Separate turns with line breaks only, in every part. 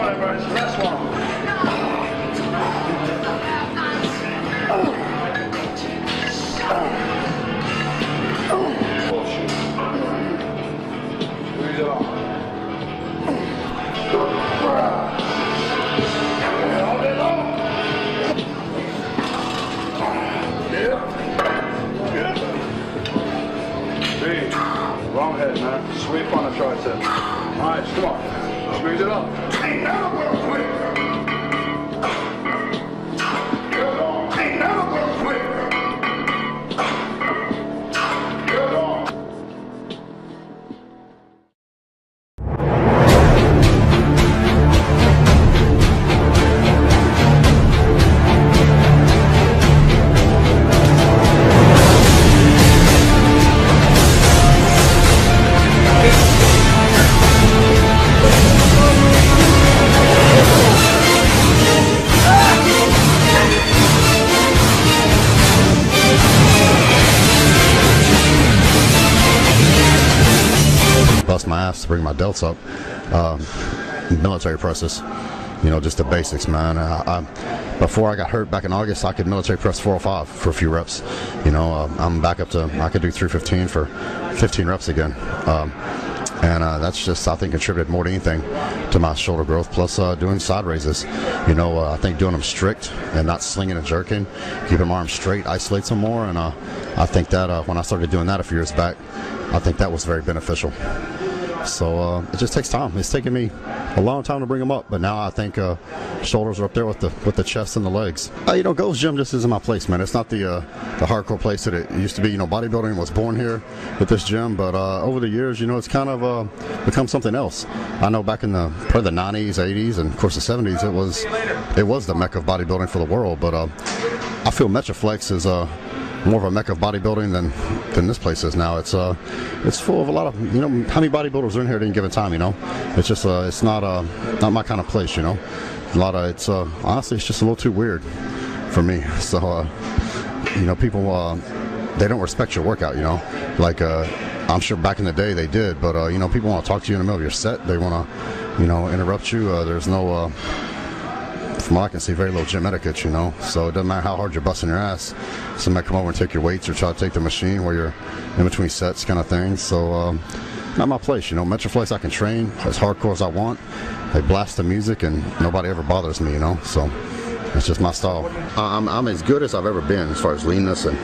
on, everybody. It's the last one. Bullshit. Squeeze it on. All day long. Yeah. Big. Wrong head, man. Sweep on the tricep. All right, come on. Squeeze it up. Ain't never gonna quit. Good on. Ain't never gonna quit. Good on.
Bust my ass to bring my delts up. Military presses, you know, just the basics, man. Before I got hurt back in August, I could military press 405 for a few reps. You know, I'm back up to, I could do 315 for 15 reps again. And that's just, I think, contributed more than anything to my shoulder growth, plus doing side raises. You know, I think doing them strict and not slinging and jerking, keeping my arms straight, isolates them more. And I think that when I started doing that a few years back, I think that was very beneficial. So it just takes time. It's taken me a long time to bring them up, but now I think shoulders are up there with the chest and the legs. You know, Gold's Gym just isn't my place, man. It's not the hardcore place that it used to be. You know, bodybuilding was born here with this gym, but over the years, you know, it's kind of become something else. I know back in probably the 90s, 80s, and of course the 70s, it was the mecca of bodybuilding for the world. But I feel Metroflex is more of a mecca of bodybuilding than this place is now. It's full of a lot of, you know, how many bodybuilders are in here at any given time, you know? It's just it's not my kind of place, you know. It's honestly, it's just a little too weird for me. So you know, people they don't respect your workout, you know. Like I'm sure back in the day they did, but you know, people want to talk to you in the middle of your set. They want to, you know, interrupt you. There's no from what I can see, very little gym etiquette, you know. So it doesn't matter how hard you're busting your ass. Somebody come over and take your weights or try to take the machine while you're in between sets, kind of thing. So not my place, you know. Metroflex, I can train as hardcore as I want. They blast the music and nobody ever bothers me, you know. So it's just my style. I'm as good as I've ever been as far as leanness and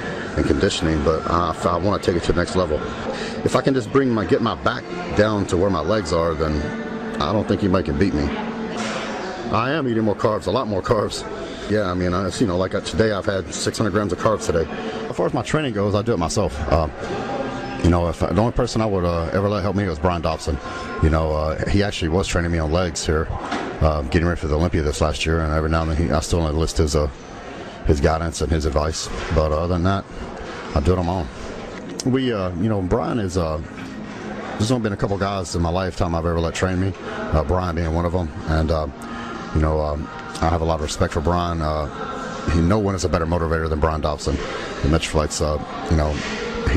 conditioning, but I want to take it to the next level. If I can just get my back down to where my legs are, then I don't think anybody can beat me. I am eating more carbs, a lot more carbs. Yeah, I mean, you know, like today I've had 600 grams of carbs today. As far as my training goes, I do it myself. You know, the only person I would ever let help me was Brian Dobson. You know, he actually was training me on legs here, getting ready for the Olympia this last year, and every now and then I still enlist his guidance and his advice. But other than that, I do it on my own. You know, Brian is, there's only been a couple guys in my lifetime I've ever let train me, Brian being one of them, and you know, I have a lot of respect for Brian. No one is a better motivator than Brian Dobson. The Metroflex, you know,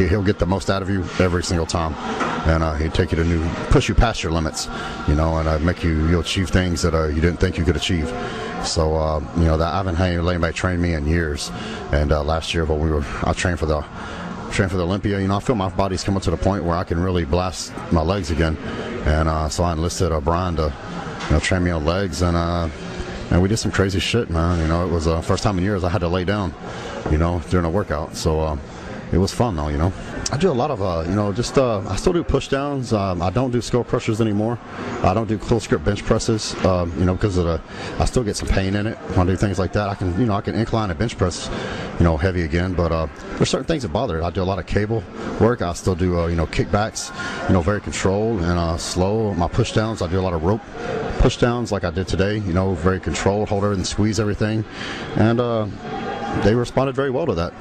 he'll get the most out of you every single time, and he'll take you to push you past your limits, you know, and make you'll achieve things that you didn't think you could achieve. So you know, that I haven't had anybody train me in years, and last year when I trained for the Olympia, you know, I feel my body's coming to the point where I can really blast my legs again, and so I enlisted Brian to, you know, train me on legs, and we did some crazy shit, man. You know, it was the first time in years I had to lay down, you know, during a workout. So it was fun though, you know. I do a lot of, you know, just I still do push downs. I don't do skull crushers anymore. I don't do close grip bench presses, you know, because of I still get some pain in it when I do things like that. I can incline a bench press, you know, heavy again, but there's certain things that bother it. I do a lot of cable work. I still do, you know, kickbacks, you know, very controlled and slow. My push downs, I do a lot of rope push downs like I did today, you know, very controlled, hold everything, squeeze everything, and they responded very well to that.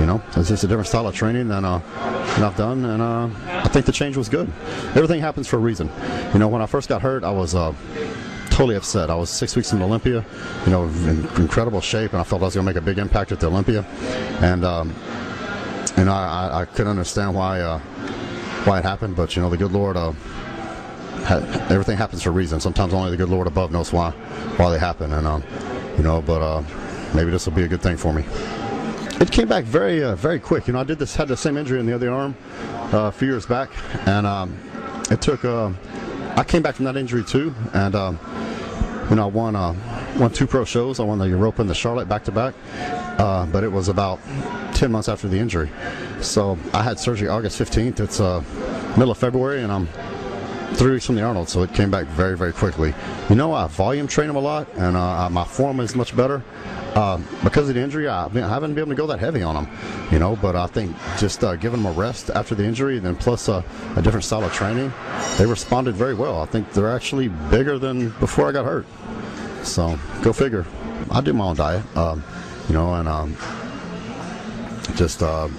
You know, it's just a different style of training than I've done, and I think the change was good. Everything happens for a reason. You know, when I first got hurt, I was totally upset. I was 6 weeks in Olympia, you know, in incredible shape, and I felt I was going to make a big impact at the Olympia, and I couldn't understand why it happened, but you know, the good Lord everything happens for a reason. Sometimes only the good Lord above knows why they happen, and but maybe this will be a good thing for me. It came back very quick. I had the same injury in the other arm a few years back, and it took. I came back from that injury too, and I won 2 pro shows. I won the Europa and the Charlotte back to back, but it was about 10 months after the injury. So I had surgery August 15th. It's middle of February, and I'm 3 weeks from the Arnold, so it came back very quickly. I volume train him a lot, and my form is much better. Because of the injury, I haven't been able to go that heavy on them, but I think just giving them a rest after the injury, and then plus a different style of training, they responded very well. I think they're actually bigger than before I got hurt. So go figure. I do my own diet, and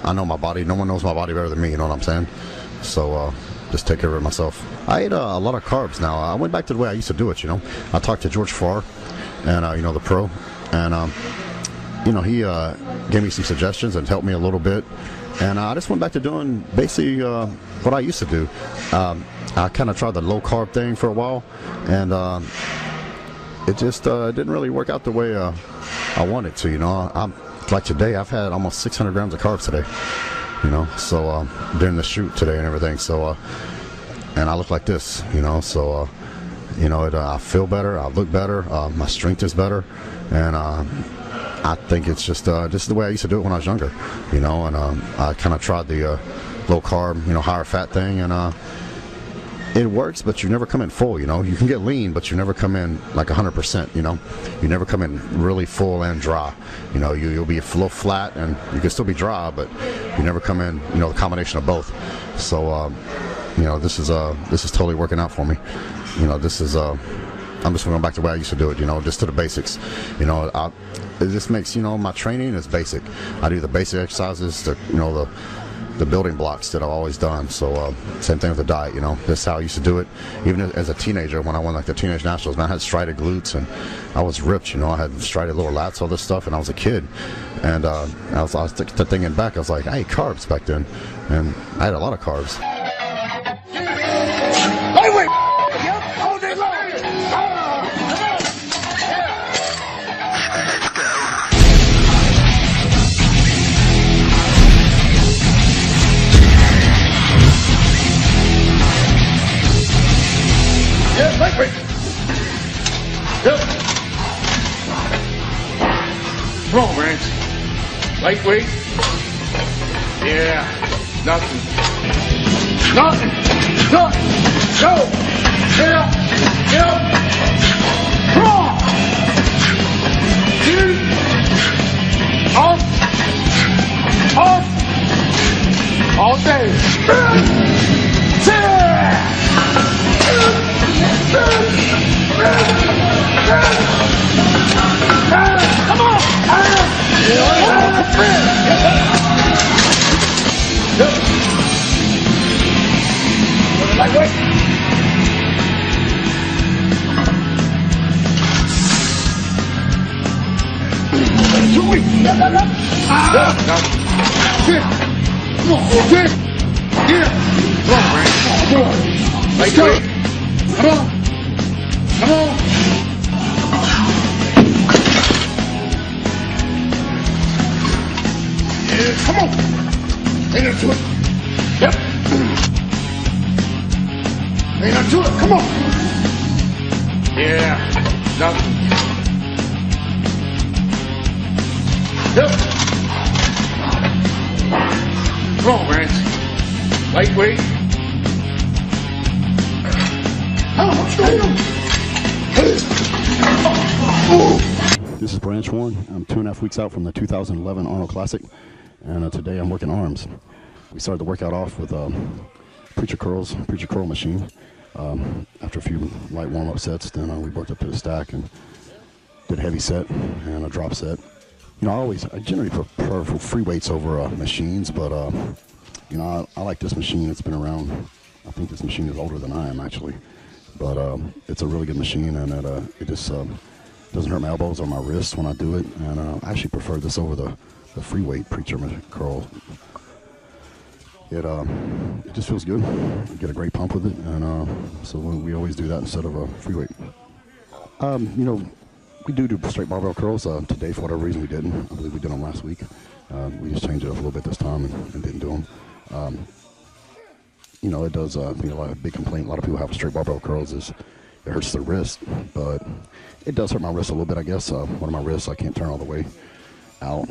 I know my body. No one knows my body better than me, you know what I'm saying? So just take care of it myself. I eat a lot of carbs now. I went back to the way I used to do it, I talked to George Farrar, and the pro, and he gave me some suggestions and helped me a little bit, and I just went back to doing basically what I used to do. I kind of tried the low carb thing for a while, and it just didn't really work out the way I wanted to. I'm like today, I've had almost 600 grams of carbs today, so during the shoot today and everything. So and I look like this, so I feel better, I look better, my strength is better, and I think it's just the way I used to do it when I was younger, and I kind of tried the low carb, higher fat thing, and it works, but you never come in full. You can get lean, but you never come in like 100%. You never come in really full and dry. You'll be a little flat, and you can still be dry, but you never come in. The combination of both. So this is totally working out for me. This is I'm just going back to the way I used to do it. Just to the basics. It just makes my training is basic. I do the basic exercises, the building blocks that I've always done. So same thing with the diet, this is how I used to do it. Even as a teenager, when I won like the teenage nationals, man, I had striated glutes, and I was ripped, I had striated lower lats, all this stuff, and I was a kid, and I was thinking back, I was like, I ate carbs back then, and I had a lot of carbs.
Wait! Yep, all day long! Yeah, lightweight. Yep. Come on, Rance. Lightweight. Yeah. Nothing. Go. Yeah. Come on. Two. Off. All day. Come on! Lightweight. Too weak. Come on, okay. Yeah. Come on, man. Come on. Lightweight. Come on. Yeah, come on. Ain't up to it. Yep. Ain't up to it. Come on. Yeah. Nothing. Yep. Come on, Rance. Lightweight.
This is Branch 1. I'm 2.5 weeks out from the 2011 Arnold Classic, and today I'm working arms. We started the workout off with preacher curl machine. After a few light warm-up sets, then we worked up to the stack and did a heavy set and a drop set. I generally prefer free weights over machines, but I like this machine. It's been around. I think this machine is older than I am, actually. But it's a really good machine, and it just doesn't hurt my elbows or my wrists when I do it. And I actually prefer this over the free weight preacher curl. it just feels good. You get a great pump with it, and so we always do that instead of a free weight. You know, we do straight barbell curls. Today, for whatever reason, we didn't. I believe we did them last week. We just changed it up a little bit this time and didn't do them. You know, it does. You know, a big complaint a lot of people have with straight barbell curls is it hurts their wrist, but it does hurt my wrist a little bit, I guess. One of my wrists I can't turn all the way out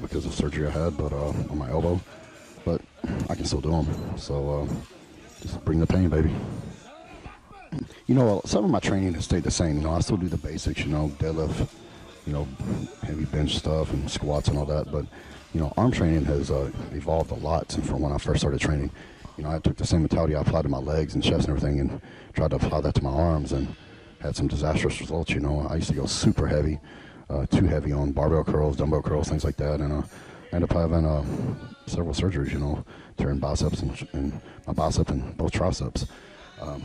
because of surgery I had, but on my elbow. But I can still do them. So just bring the pain, baby. You know, some of my training has stayed the same. You know, I still do the basics, you know, deadlift, you know, heavy bench stuff and squats and all that. But, you know, arm training has evolved a lot from when I first started training. You know, I took the same mentality I applied to my legs and chest and everything and tried to apply that to my arms and had some disastrous results. You know, I used to go super heavy, too heavy on barbell curls, dumbbell curls, things like that. And I ended up having several surgeries, you know, tearing biceps and my bicep and both triceps.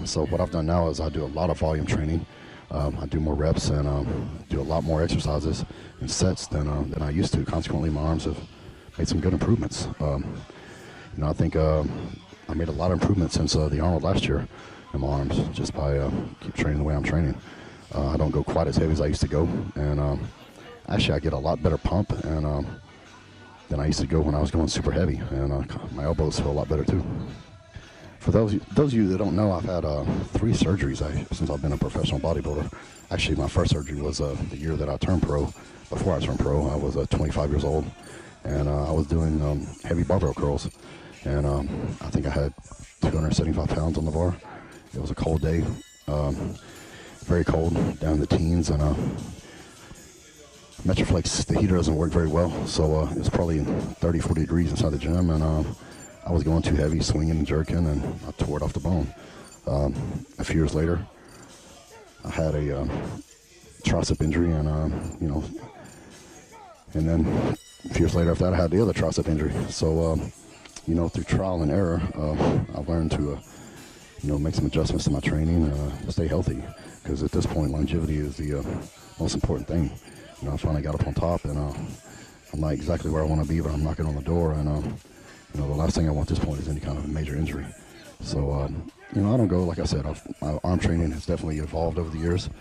So what I've done now is I do a lot of volume training. I do more reps and do a lot more exercises and sets than I used to. Consequently, my arms have made some good improvements. You know, I think I made a lot of improvements since the Arnold last year in my arms just by keep training the way I'm training. I don't go quite as heavy as I used to go, and actually I get a lot better pump and than I used to go when I was going super heavy, and my elbows feel a lot better too. For those of you that don't know, I've had 3 surgeries since I've been a professional bodybuilder. Actually, my first surgery was the year that I turned pro. Before I turned pro, I was 25 years old, and I was doing heavy barbell curls. And I think I had 275 pounds on the bar. It was a cold day, very cold, down in the teens, and Metroflex, the heater doesn't work very well, so it was probably 30, 40 degrees inside the gym, and I was going too heavy, swinging and jerking, and I tore it off the bone. A few years later, I had a tricep injury, and you know, and then a few years later after that, I had the other tricep injury. So, you know, through trial and error, I've learned to, you know, make some adjustments to my training, stay healthy, because at this point, longevity is the most important thing. You know, I finally got up on top, and I'm not exactly where I want to be, but I'm knocking on the door, and you know, the last thing I want at this point is any kind of a major injury. So, you know, I don't go, like I said, my arm training has definitely evolved over the years,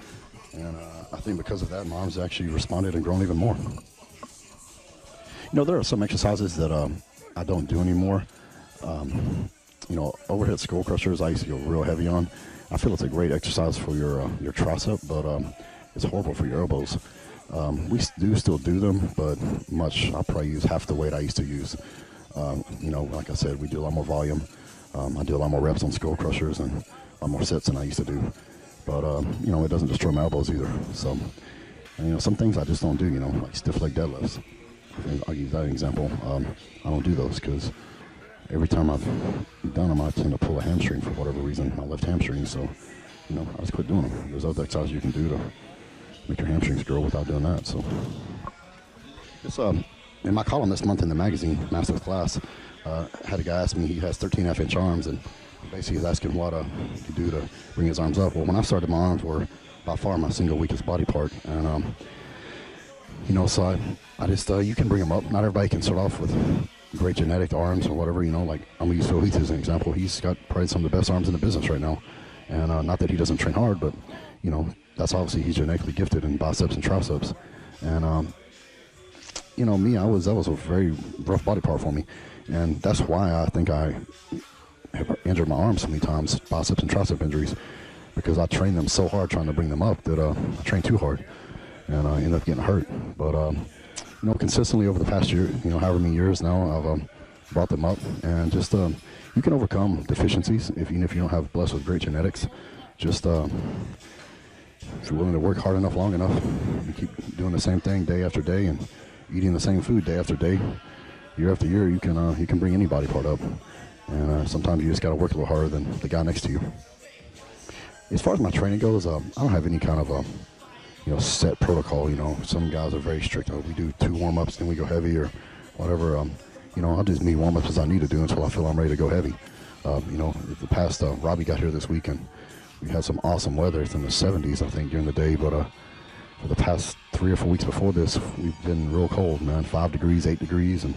and I think because of that, my arms actually responded and grown even more. You know, there are some exercises that I don't do anymore. You know, overhead skull crushers, I used to go real heavy on. I feel it's a great exercise for your tricep, but it's horrible for your elbows. We do still do them, but I'll probably use half the weight I used to use. You know, like I said, we do a lot more volume. I do a lot more reps on skull crushers and a lot more sets than I used to do. But, you know, it doesn't destroy my elbows either. So, and, you know, some things I just don't do, you know, like stiff leg deadlifts. I'll use that example. I don't do those because every time I've done them, I tend to pull a hamstring for whatever reason, my left hamstring. So, you know, I just quit doing them. There's other exercises you can do to make your hamstrings grow without doing that. So, it's in my column this month in the magazine, Master's Class, had a guy ask me, he has 13.5-inch arms, and basically he's asking what he do to bring his arms up. Well, when I started, my arms were by far my single weakest body part, and you know, so I just you can bring them up. Not everybody can start off with great genetic arms or whatever. You know, like I'm gonna use Phil Heath as an example. He's got probably some of the best arms in the business right now, and not that he doesn't train hard, but you know, that's obviously he's genetically gifted in biceps and triceps, and you know, me, that was a very rough body part for me, and that's why I think I have injured my arms so many times, biceps and tricep injuries, because I trained them so hard trying to bring them up that I trained too hard, and I ended up getting hurt. But you know, consistently over the past year, you know, however many years now, I've brought them up, and just you can overcome deficiencies even if you don't have blessed with great genetics. Just if you're willing to work hard enough, long enough, and keep doing the same thing day after day, and eating the same food day after day, year after year, you can bring any body part up. And sometimes you just got to work a little harder than the guy next to you. As far as my training goes, I don't have any kind of you know, set protocol. You know, some guys are very strict. We do 2 warm-ups, then we go heavy or whatever. You know, I'll do as many warm-ups as I need to do until I feel I'm ready to go heavy. You know, the past Robbie got here this weekend. We had some awesome weather. It's in the 70s, I think, during the day, but for the past 3 or 4 weeks before this, we've been real cold, man. 5 degrees, 8 degrees, and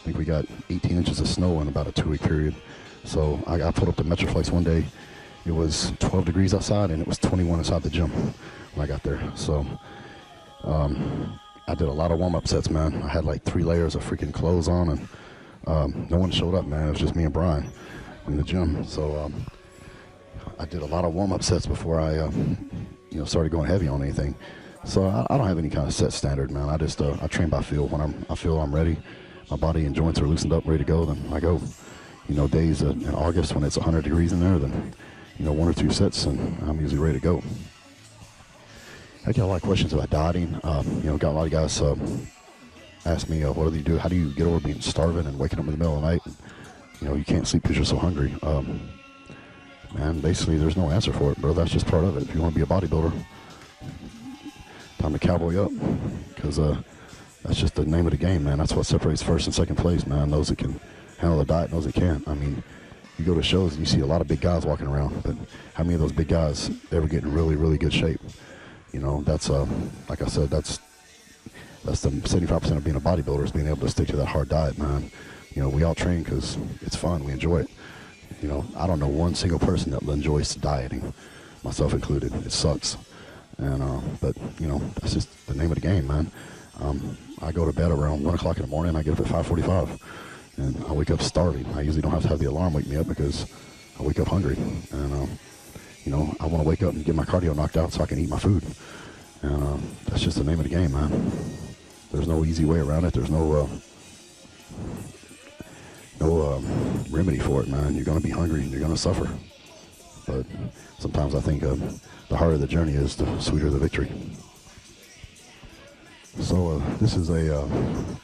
I think we got 18 inches of snow in about a 2-week period. So I pulled up the Metroflex one day. It was 12 degrees outside, and it was 21 inside the gym when I got there. So I did a lot of warm-up sets, man. I had like 3 layers of freaking clothes on, and no one showed up, man. It was just me and Brian in the gym. So I did a lot of warm-up sets before I started going heavy on anything. So I don't have any kind of set standard, man. I just I train by feel. When I feel I'm ready, my body and joints are loosened up, ready to go, then I go. Days in August when it's 100 degrees in there, then 1 or 2 sets, and I'm usually ready to go. I get a lot of questions about dieting. Got a lot of guys ask me, what do you do? How do you get over being starving and waking up in the middle of the night? You can't sleep because you're so hungry. Man, basically, there's no answer for it, bro. That's just part of it. If you want to be a bodybuilder, time to cowboy up, because that's just the name of the game, man. That's what separates first and second place, man. Those that can handle the diet, those that can't. I mean, you go to shows and you see a lot of big guys walking around, but how many of those big guys ever get in really, really good shape? That's like I said, that's the 75% of being a bodybuilder is being able to stick to that hard diet, man. We all train because it's fun, we enjoy it. I don't know one single person that enjoys dieting, myself included. It sucks, and but that's just the name of the game, man. I go to bed around 1 o'clock in the morning. I get up at 5:45. And I wake up starving. I usually don't have to have the alarm wake me up because I wake up hungry. And, I want to wake up and get my cardio knocked out so I can eat my food. And that's just the name of the game, man. There's no easy way around it. There's no remedy for it, man. You're going to be hungry and you're going to suffer. But sometimes I think the harder the journey is, the sweeter the victory. So this is an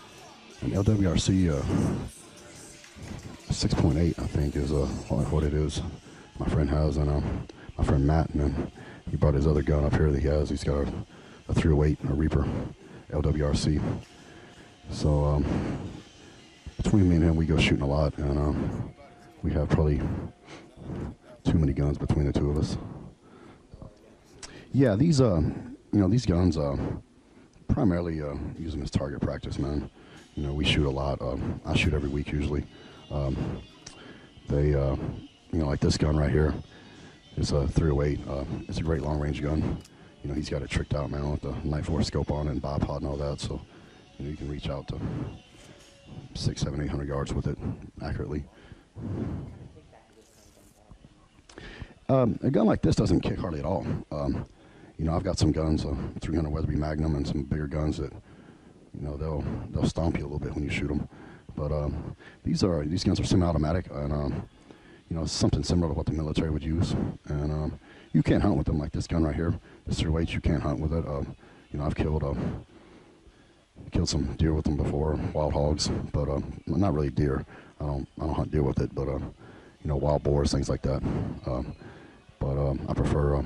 LWRC 6.8, I think, is what it is. My friend has, and my friend Matt, and then he brought his other gun up here that he has. He's got a 308, a Reaper LWRC. So between me and him, we go shooting a lot, and we have probably too many guns between the two of us. Yeah, these guns primarily use them as target practice, man. We shoot a lot. I shoot every week usually. Like this gun right here is a 308. It's a great long-range gun. He's got it tricked out, man, with the Night Force scope on it and bipod and all that. So, you can reach out to 600, 700, 800 yards with it accurately. A gun like this doesn't kick hardly at all. I've got some guns, 300 Weatherby Magnum, and some bigger guns that they'll stomp you a little bit when you shoot them. But these guns are semi-automatic, and it's something similar to what the military would use. And you can't hunt with them like this gun right here. This 308, you can't hunt with it. I've killed some deer with them before, wild hogs, but not really deer. I don't hunt deer with it, but wild boars, things like that. I prefer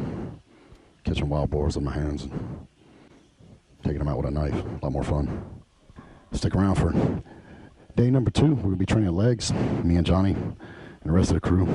catching wild boars with my hands and taking them out with a knife. A lot more fun. Stick around for day number 2. We're going to be training legs, me and Johnny and the rest of the crew.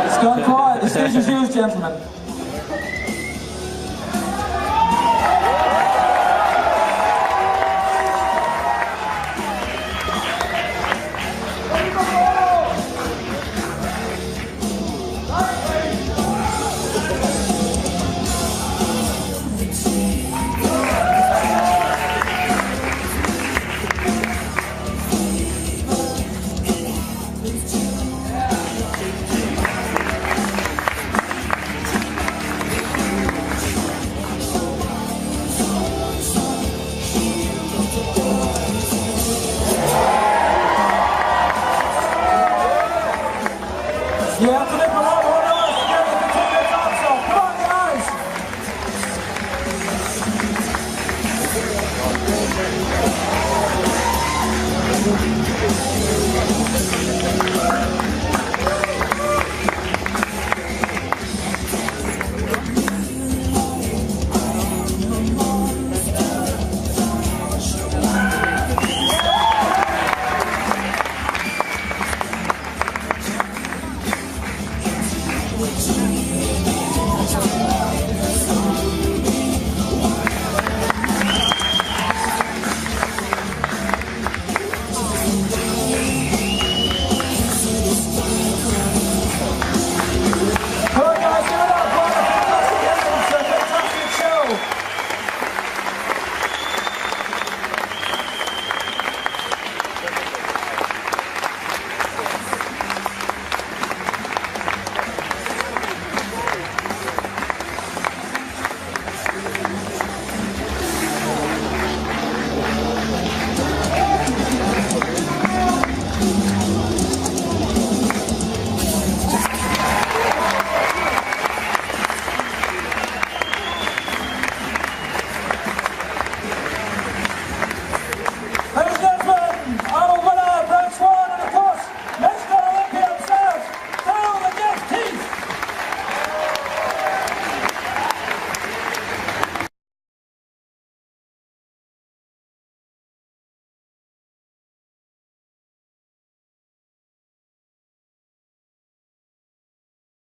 It's gone quiet. The stage is yours, gentlemen.